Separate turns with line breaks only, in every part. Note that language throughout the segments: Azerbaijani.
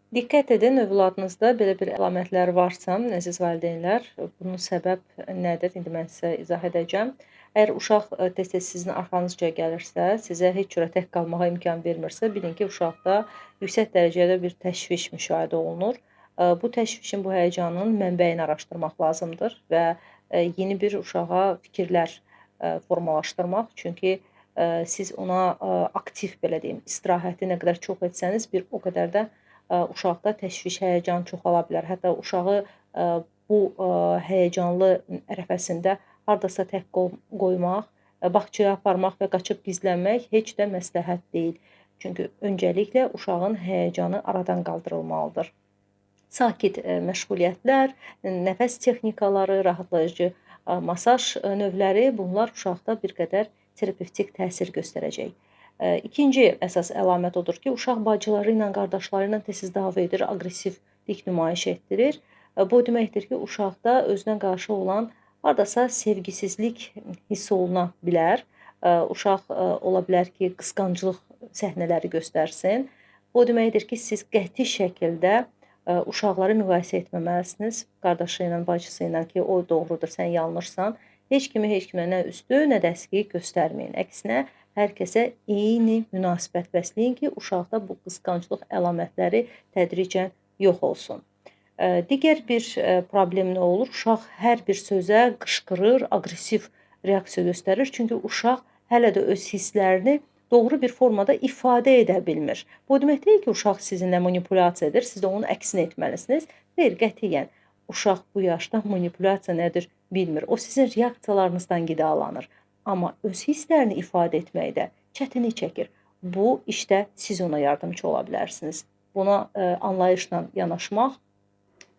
Diqqət edin, övladınızda belə bir əlamətlər varsa, əziz valideynlər, bunun səbəb nədir? İndi mən sizə izah edəcəm. Əgər uşaq tez-tez sizin arxanızca gəlirsə, sizə heç cürə tək qalmağa imkan vermirsə, bilin ki, uşaqda yüksək dərəcədə bir təşviş müşahidə olunur. Bu təşvişin, bu həyəcanın mənbəyini araşdırmaq lazımdır və yeni bir uşağa fikirlər formalaşdırmaq. Çünki siz ona aktiv, belə deyim, istirahəti nə qədər çox etsəniz, bir o qədər də uşaqda təşviş, həyəcan çoxala bilər. Hətta uşağı bu həyəcanlı ərəfəsində hardasa tək qoymaq, bağçaya aparmaq və qaçıb gizlənmək heç də məsləhət deyil. Çünki öncəliklə uşağın həyəcanı aradan qaldırılmalıdır. Sakit məşğuliyyətlər, nəfəs texnikaları, rahatlayıcı masaj növləri bunlar uşaqda bir qədər terapevtik təsir göstərəcək. İkinci əsas əlamət odur ki, uşaq bacıları ilə, qardaşları ilə tez-tez dava edir, aqressivlik nümayiş etdirir. Bu deməkdir ki, uşaqda özünə qarşı olan hardasa sevgisizlik hiss oluna bilər. Uşaq ola bilər ki, qısqanclıq səhnələri göstərsin. Bu deməkdir ki, siz qəti şəkildə uşaqları müqayisə etməməlisiniz. Qardaşı ilə, bacısı ilə ki, o doğrudur, sən yanlışsan. Heç kimə nə üstü, nə də əskik göstərməyin. Əksinə, hər kəsə eyni münasibət bəsləyin ki, uşaqda bu qısqanclıq əlamətləri tədricən yox olsun. Digər bir problem nə olur? Uşaq hər bir sözə qışqırır, aqressiv reaksiya göstərir. Çünki uşaq hələ də öz hisslərini doğru bir formada ifadə edə bilmir. Bu demək deyil ki, uşaq sizinlə manipulyasiya edir, siz də onun əksini etməlisiniz. Xeyr, qətiyyən. Uşaq bu yaşda manipulyasiya nədir bilmir. O sizin reaksiyalarınızdan qidalanır. Amma öz hisslərini ifadə etməkdə çətinlik çəkir. Bu işdə siz ona yardımcı ola bilərsiniz. Buna anlayışla yanaşmaq,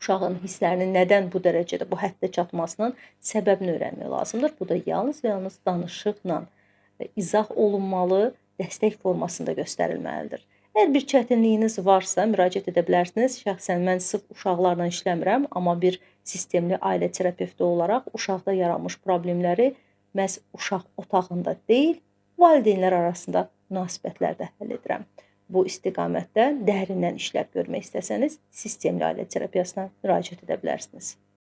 uşağın hisslərinin nədən bu dərəcədə, bu həddə çatmasının səbəbini öyrənmək lazımdır. Bu da yalnız danışıqla izah olunmalı, dəstək formasında göstərilməlidir. Əgər bir çətinliyiniz varsa, müraciət edə bilərsiniz. Şəxsən mən sırf uşaqlarla işləmirəm, amma bir sistemli ailə terapevti olaraq uşaqda yaranmış problemləri məhz uşaq otağında deyil, valideynlər arasında münasibətlərdə həll edirəm. Bu istiqamətdə dərindən işlər görmək istəsəniz, sistemli ailə terapiyasına müraciət edə bilərsiniz.